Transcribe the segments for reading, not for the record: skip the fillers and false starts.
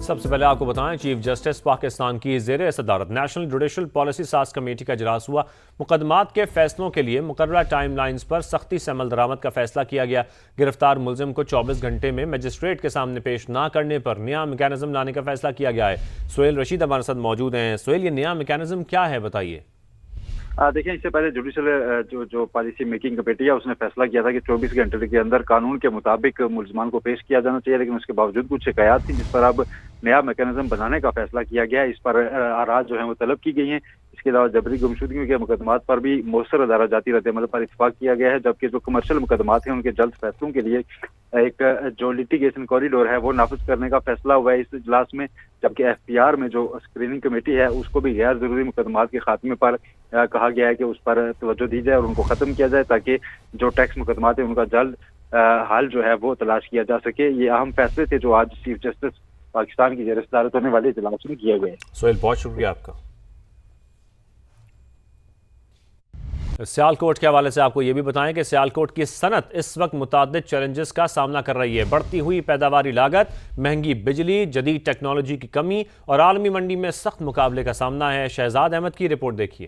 سب سے پہلے آپ کو بتائیں چیف جسٹس پاکستان کی زیر صدارت نیشنل جوڈیشل پالیسی ساز کمیٹی کا اجلاس ہوا۔ مقدمات کے فیصلوں کے لیے مقررہ ٹائم لائنز پر سختی سے عمل درآمد کا فیصلہ کیا گیا۔ گرفتار ملزم کو 24 گھنٹے میں مجسٹریٹ کے سامنے پیش نہ کرنے پر نیا میکانزم لانے کا فیصلہ کیا گیا ہے۔ سہیل رشید ہمارے ساتھ موجود ہیں۔ سہیل، یہ نیا میکانزم کیا ہے، بتائیے۔ دیکھیں، اس سے پہلے جوڈیشل جو پالیسی میکنگ کمیٹی ہے اس نے فیصلہ کیا تھا کہ 24 گھنٹے کے اندر قانون کے مطابق ملزمان کو پیش کیا جانا چاہیے، لیکن اس کے باوجود کچھ شکایات تھی جس پر اب نیا میکانزم بنانے کا فیصلہ کیا گیا ہے۔ اس پر آراء جو ہیں وہ طلب کی گئی ہیں۔ اس کے علاوہ جبری گمشدگیوں کے مقدمات پر بھی مؤثر ادارہ جاتی رد عمل پر اتفاق کیا گیا ہے، جبکہ جو کمرشل مقدمات ہیں ان کے جلد فیصلوں کے لیے ایک جو لٹیگیشن کوریڈور ہے وہ نافذ کرنے کا فیصلہ ہوا ہے اس اجلاس میں، جبکہ ایف پی آر میں جو اسکریننگ کمیٹی ہے اس کو بھی غیر ضروری مقدمات کے خاتمے پر کہا گیا ہے کہ اس پر توجہ دی جائے اور ان کو ختم کیا جائے تاکہ جو ٹیکس مقدمات ہیں ان کا جلد حل جو ہے وہ تلاش کیا جا سکے۔ یہ اہم فیصلے تھے جو آج چیف جسٹس پاکستان کی زیر صدارت ہونے والے اجلاس میں کیے گئے۔ سہیل، بہت شکریہ آپ کا۔ سیالکوٹ کے حوالے سے آپ کو یہ بھی بتائیں کہ سیالکوٹ کی صنعت اس وقت متعدد چیلنجز کا سامنا کر رہی ہے۔ بڑھتی ہوئی پیداواری لاگت، مہنگی بجلی، جدید ٹیکنالوجی کی کمی اور عالمی منڈی میں سخت مقابلے کا سامنا ہے۔ شہزاد احمد کی رپورٹ دیکھیے۔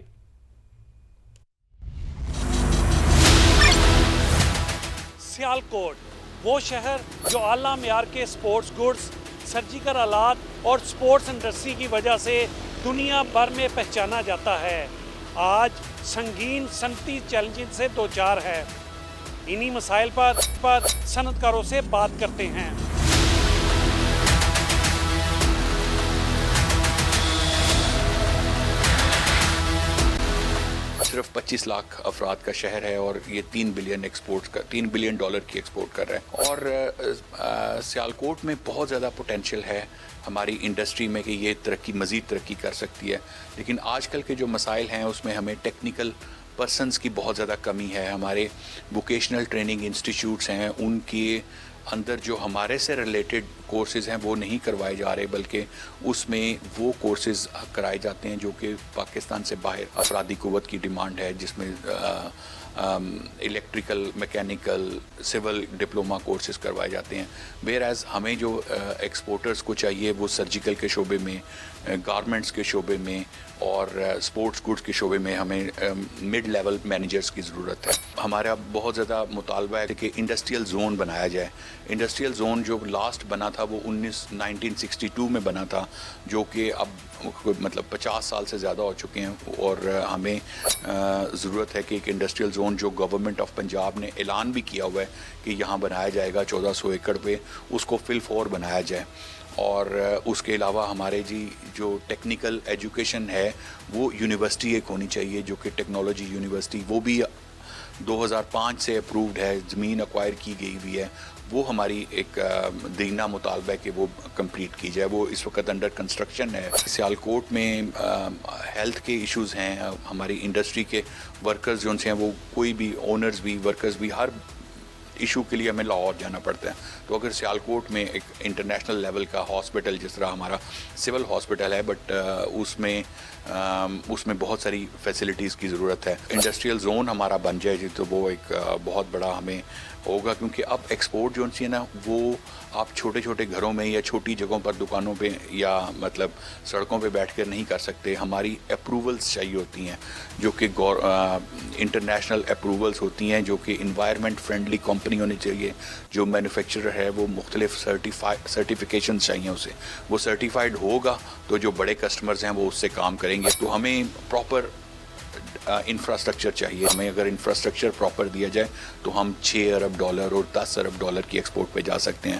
سیالکوٹ وہ شہر جو اعلیٰ معیار کے سپورٹس گڈز، سرجیکل آلات اور سپورٹس انڈسٹری کی وجہ سے دنیا بھر میں پہچانا جاتا ہے، آج سنگین صنعتی چیلنجز سے دوچار ہے۔ انہی مسائل پر صنعت کاروں سے بات کرتے ہیں۔ صرف 25 لاکھ افراد کا شہر ہے اور یہ 3 بلین ڈالر کی ایکسپورٹ کر رہا ہے، اور سیالکوٹ میں بہت زیادہ پوٹینشیل ہے ہماری انڈسٹری میں کہ یہ مزید ترقی کر سکتی ہے، لیکن آج کل کے جو مسائل ہیں اس میں ہمیں ٹیکنیکل پرسنز کی بہت زیادہ کمی ہے۔ ہمارے ووکیشنل ٹریننگ انسٹیٹیوٹس ہیں، ان کے اندر جو ہمارے سے ریلیٹڈ کورسز ہیں وہ نہیں کروائے جا رہے، بلکہ اس میں وہ کورسز کرائے جاتے ہیں جو کہ پاکستان سے باہر افرادی قوت کی ڈیمانڈ ہے، جس میں electrical, mechanical, civil diploma courses کروائے جاتے ہیں۔ ویئر ایز ہمیں جو ایکسپورٹرز کو چاہیے وہ سرجیکل کے شعبے میں، گارمنٹس کے شعبے میں اور سپورٹس گڈز کے شعبے میں ہمیں مڈ لیول مینیجرز کی ضرورت ہے۔ ہمارا بہت زیادہ مطالبہ ہے کہ انڈسٹریل زون بنایا جائے۔ انڈسٹریل زون جو لاسٹ بنا تھا وہ 1962 میں بنا تھا، جو کہ اب مطلب 50 سال سے زیادہ ہو چکے ہیں، اور ہمیں ضرورت ہے کہ ایک انڈسٹریل زون جو گورنمنٹ آف پنجاب نے اعلان بھی کیا ہوا ہے کہ یہاں بنایا جائے گا 1400 ایکڑ پہ، اس کو فل فور بنایا جائے۔ اور اس کے علاوہ ہمارے جو ٹیکنیکل ایجوکیشن ہے وہ یونیورسٹی ایک ہونی چاہیے، جو کہ ٹیکنالوجی یونیورسٹی، وہ بھی 2005 سے اپرووڈ ہے، زمین ایکوائر کی گئی ہوئی ہے۔ وہ ہماری ایک دیرینہ مطالبہ ہے کہ وہ کمپلیٹ کی جائے، وہ اس وقت انڈر کنسٹرکشن ہے۔ سیالکوٹ میں ہیلتھ کے ایشوز ہیں، ہماری انڈسٹری کے ورکرز جو ہیں وہ کوئی بھی اونرز بھی ورکرز بھی ہر ایشو کے لیے ہمیں لاہور جانا پڑتا ہے۔ تو اگر سیالکوٹ میں ایک انٹرنیشنل لیول کا ہاسپٹل، جس طرح ہمارا سول ہاسپٹل ہے، بٹ اس میں بہت ساری فیسلٹیز کی ضرورت ہے۔ انڈسٹریل زون ہمارا بن جائے تو وہ ایک بہت بڑا ہمیں ہوگا، کیونکہ اب ایکسپورٹ جو ہے نا وہ آپ چھوٹے چھوٹے گھروں میں یا چھوٹی جگہوں پر دکانوں پہ یا مطلب سڑکوں پہ بیٹھ کر نہیں کر سکتے۔ ہماری اپروولس چاہیے ہوتی ہیں، جو کہ انٹرنیشنل اپروولس ہوتی ہیں، جو کہ انوائرمنٹ فرینڈلی کمپنی ہونی چاہیے۔ جو مینوفیکچرر ہے وہ مختلف سرٹیفیکیشن چاہیے اسے، وہ سرٹیفائڈ ہوگا تو جو بڑے کسٹمرز ہیں وہ اس سے کام کریں گے۔ تو ہمیں پراپر انفراسٹرکچر چاہیے۔ ہمیں اگر انفراسٹرکچر پراپر دیا جائے تو ہم 6 ارب ڈالر اور 10 ارب ڈالر کی ایکسپورٹ پہ جا سکتے ہیں۔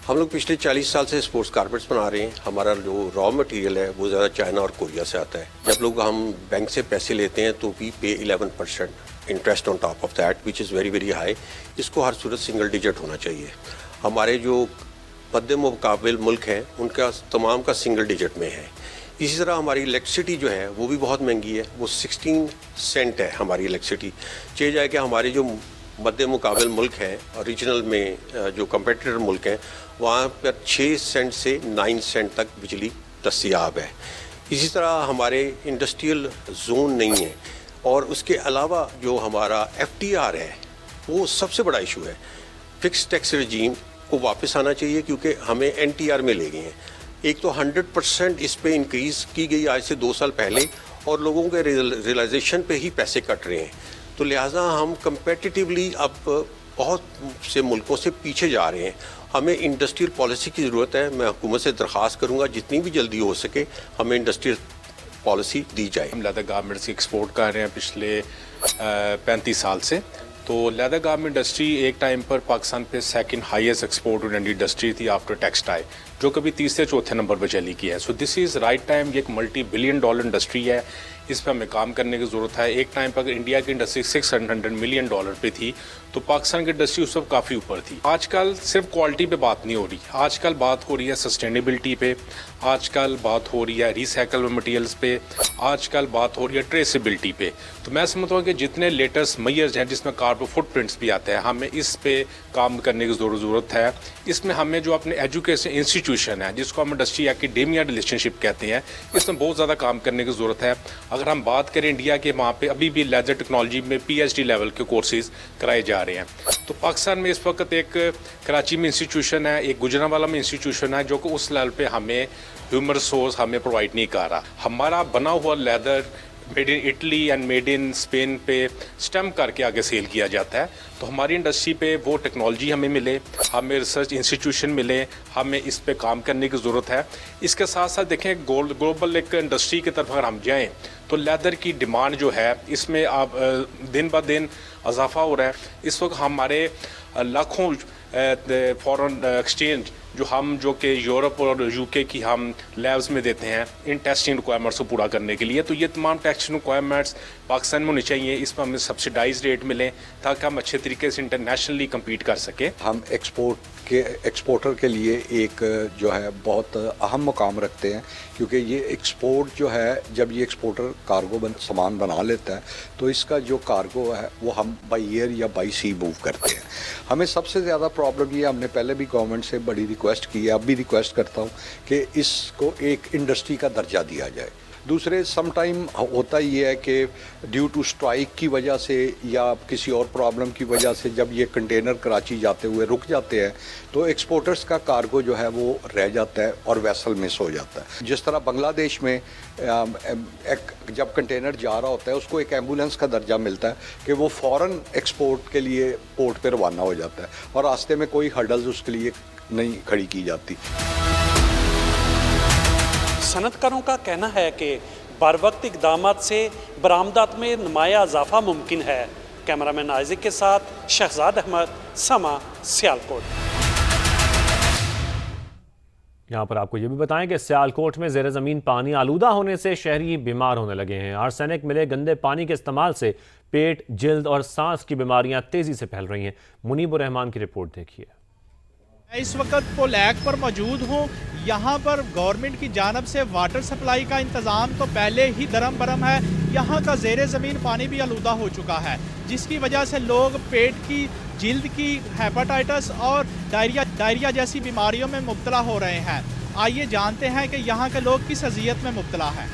ہم لوگ پچھلے 40 سال سے اسپورٹس کارپیٹس بنا رہے ہیں۔ ہمارا جو را مٹیریل ہے وہ زیادہ چائنا اور کوریا سے آتا ہے۔ جب لوگ ہم بینک سے پیسے لیتے ہیں تو we pay 11% interest on top of that, which is very very high. اس کو ہر صورت سنگل ڈیجٹ ہونا چاہیے۔ ہمارے جو مد مقابل ملک ہیں ان کا تمام کا سنگل ڈیجٹ میں ہے۔ اسی طرح ہماری الیکٹریسٹی جو ہے وہ بھی بہت مہنگی ہے، وہ 16 سینٹ ہے ہماری الیکٹریسٹی۔ چاہیے جائے کہ ہمارے جو مد مقابل ملک ہیں اور ریجنل میں جو کمپیٹیٹر ملک ہیں وہاں پر 6 سینٹ سے 9 سینٹ تک بجلی دستیاب ہے۔ اسی طرح ہمارے انڈسٹریل زون نہیں ہے، اور اس کے علاوہ جو ہمارا FTR ہے وہ سب سے بڑا ایشو ہے۔ فکس ٹیکس رجیم کو واپس آنا چاہیے، کیونکہ ہمیں NTR میں لے گئے ہیں۔ ایک تو 100% اس پہ انکریز کی گئی آج سے 2 سال پہلے اور لوگوں کے ریئلائزیشن پہ ہی پیسے کٹ رہے ہیں، تو لہٰذا ہم کمپیٹیٹیولی اب بہت سے ملکوں سے پیچھے جا رہے ہیں. ہمیں انڈسٹریل پالیسی کی ضرورت ہے. میں حکومت سے درخواست کروں گا جتنی بھی جلدی ہو سکے ہمیں انڈسٹریل پالیسی دی جائے. ہم لیدر گارمنٹس کی ایکسپورٹ کر رہے ہیں پچھلے 35 سال سے. تو لیدر گارمنٹ انڈسٹری ایک ٹائم پر پاکستان پہ سیکنڈ ہائیسٹ ایکسپورٹ انڈسٹری تھی آفٹر ٹیکسٹائل، جو کبھی تیسرے چوتھے نمبر پہ چلی گئی ہے. سو دس از رائٹ ٹائم. یہ ایک ملٹی بلین ڈالر انڈسٹری ہے، اس پہ ہمیں کام کرنے کی ضرورت ہے. ایک ٹائم پر اگر انڈیا کی انڈسٹری $600 ملین پہ تھی تو پاکستان کی انڈسٹری اس وقت کافی اوپر تھی. آج کل صرف کوالٹی پہ بات نہیں ہو رہی، آج کل بات ہو رہی ہے سسٹینیبلٹی پہ، آج کل بات ہو رہی ہے ریسائیکل مٹیریلز پہ، آج کل بات ہو رہی ہے ٹریسیبلٹی پہ. تو میں سمجھتا ہوں کہ جتنے لیٹسٹ میئرز ہیں جس میں کاربن فٹ پرنٹس بھی آتے ہیں، ہمیں اس پہ کام کرنے کی ضرورت ہے. اس میں ہمیں جو اپنے ایجوکیشن انسٹیٹیوشن ہے جس کو ہم انڈسٹری ایکیڈیمیا ریلیشن شپ کہتے ہیں، اس میں بہت زیادہ کام کرنے کی ضرورت ہے. اگر ہم بات کریں انڈیا کے، وہاں پہ ابھی بھی لیزر ٹیکنالوجی میں PhD لیول کے کورسز کرائے جا رہے ہیں. تو پاکستان میں اس وقت ایک کراچی میں انسٹیٹیوشن ہے، ایک گجرانوالہ میں انسٹیٹیوشن ہے، جو کہ اس لیول پہ ہمیں ہیومن ریسورس ہمیں پرووائڈ نہیں کر رہا. ہمارا بنا ہوا leather made in Italy and made in Spain پہ اسٹیمپ کر کے آگے سیل کیا جاتا ہے. تو ہماری انڈسٹری پہ وہ ٹیکنالوجی ہمیں ملے، ہمیں ریسرچ انسٹیٹیوشن ملے، ہمیں اس پہ کام کرنے کی ضرورت ہے. اس کے ساتھ ساتھ دیکھیں گلوبل ایک انڈسٹری کی طرف اگر ہم جائیں تو لیدر کی ڈیمانڈ جو ہے اس میں اب دن بہ دن اضافہ ہو رہا ہے. اس وقت ہمارے لاکھوں فارن ایکسچینج جو کہ یورپ اور UK کی ہم لیبز میں دیتے ہیں ان ٹیسٹنگ ریکوائرمنٹس کو پورا کرنے کے لیے. تو یہ تمام ٹیسٹنگ ریکوائرمنٹس پاکستان میں ہونی چاہیے. اس میں ہمیں سبسڈائز ریٹ ملیں تاکہ ہم اچھے طریقے سے انٹرنیشنلی کمپیٹ کر سکیں. ہم ایکسپورٹر کے لیے ایک جو ہے بہت اہم مقام رکھتے ہیں، کیونکہ یہ ایکسپورٹ جو ہے، جب یہ ایکسپورٹر کارگو سامان بنا لیتا ہے تو اس کا جو کارگو ہے وہ ہم بائی ایئر یا بائی سی موو کرتے ہیں. ہمیں سب سے زیادہ پرابلم یہ، ہم نے پہلے بھی گورنمنٹ سے بڑی ریکویسٹ کی ہے، اب بھی ریکویسٹ کرتا ہوں کہ اس کو ایک انڈسٹری کا درجہ دیا جائے. دوسرے سم ٹائم ہوتا یہ ہے کہ ڈیو ٹو اسٹرائک کی وجہ سے یا کسی اور پرابلم کی وجہ سے جب یہ کنٹینر کراچی جاتے ہوئے رک جاتے ہیں تو ایکسپورٹرز کا کارگو جو ہے وہ رہ جاتا ہے اور ویسل مس ہو جاتا ہے. جس طرح بنگلہ دیش میں جب کنٹینر جا رہا ہوتا ہے اس کو ایک ایمبولینس کا درجہ ملتا ہے کہ وہ فوراً ایکسپورٹ کے لیے پورٹ پہ روانہ ہو جاتا ہے اور راستے میں کوئی ہرڈلز اس کے لیے نہیں کھڑی کی جاتی. صنعت کاروں کا کہنا ہے کہ بروقت اقدامات سے برآمدات میں نمایاں اضافہ ممکن ہے. کیمرامین آئزک کے ساتھ شہزاد احمد، سما، سیالکوٹ. یہاں پر آپ کو یہ بھی بتائیں کہ سیالکوٹ میں زیر زمین پانی آلودہ ہونے سے شہری بیمار ہونے لگے ہیں. آرسینک ملے گندے پانی کے استعمال سے پیٹ، جلد اور سانس کی بیماریاں تیزی سے پھیل رہی ہیں. منیب الرحمان کی رپورٹ دیکھیے. میں اس وقت پولیک پر موجود ہوں. یہاں پر گورنمنٹ کی جانب سے واٹر سپلائی کا انتظام تو پہلے ہی درم برم ہے. یہاں کا زیر زمین پانی بھی آلودہ ہو چکا ہے، جس کی وجہ سے لوگ پیٹ کی، جلد کی، ہیپاٹائٹس اور ڈائریا جیسی بیماریوں میں مبتلا ہو رہے ہیں. آئیے جانتے ہیں کہ یہاں کے لوگ کس اذیت میں مبتلا ہیں.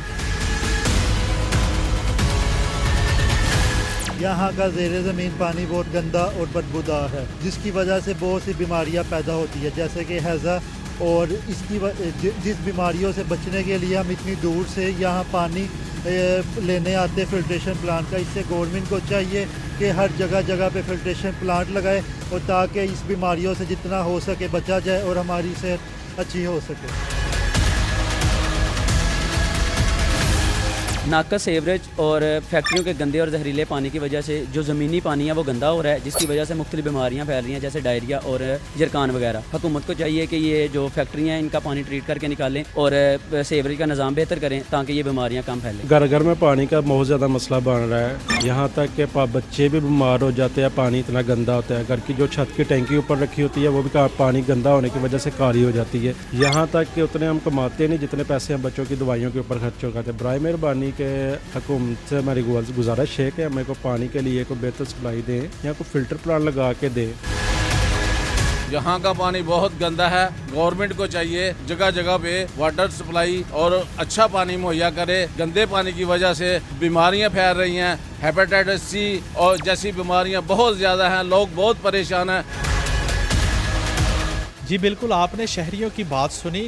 یہاں کا زیر زمین پانی بہت گندا اور بدبودار ہے، جس کی وجہ سے بہت سی بیماریاں پیدا ہوتی ہے، جیسے کہ ہیضہ. اور اس کی جس بیماریوں سے بچنے کے لیے ہم اتنی دور سے یہاں پانی لینے آتے فلٹریشن پلانٹ کا. اس سے گورنمنٹ کو چاہیے کہ ہر جگہ پہ فلٹریشن پلانٹ لگائے اور تاکہ اس بیماریوں سے جتنا ہو سکے بچا جائے اور ہماری صحت اچھی ہو سکے. ناقص ایوریج اور فیکٹریوں کے گندے اور زہریلے پانی کی وجہ سے جو زمینی پانی ہے وہ گندا ہو رہا ہے، جس کی وجہ سے مختلف بیماریاں پھیل رہی ہیں جیسے ڈائریا اور جرکان وغیرہ. حکومت کو چاہیے کہ یہ جو فیکٹریاں ہیں ان کا پانی ٹریٹ کر کے نکالیں اور سیوریج کا نظام بہتر کریں تاکہ یہ بیماریاں کم پھیلیں. گھر گھر میں پانی کا بہت زیادہ مسئلہ بن رہا ہے، یہاں تک کہ بچے بھی بیمار ہو جاتے ہیں. پانی اتنا گندا ہوتا ہے، گھر کی جو چھت کی ٹینکی اوپر رکھی ہوتی ہے وہ بھی پانی گندا ہونے کی وجہ سے کالی ہو جاتی ہے. یہاں تک کہ اتنے ہم کماتے نہیں جتنے پیسے ہم بچوں کی دوائیوں کے اوپر خرچ کرتے ہیں. برائے مہربانی کے حکومت سے ہماری گزارش ہے کہ ہمیں کو پانی کے لیے کوئی بہتر سپلائی دیں یا کوئی فلٹر پلانٹ لگا کے دیں. یہاں کا پانی بہت گندا ہے. گورنمنٹ کو چاہیے جگہ جگہ پہ واٹر سپلائی اور اچھا پانی مہیا کرے. گندے پانی کی وجہ سے بیماریاں پھیل رہی ہیں، ہیپاٹائٹس سی اور جیسی بیماریاں بہت زیادہ ہیں. لوگ بہت پریشان ہیں. جی بالکل، آپ نے شہریوں کی بات سنی.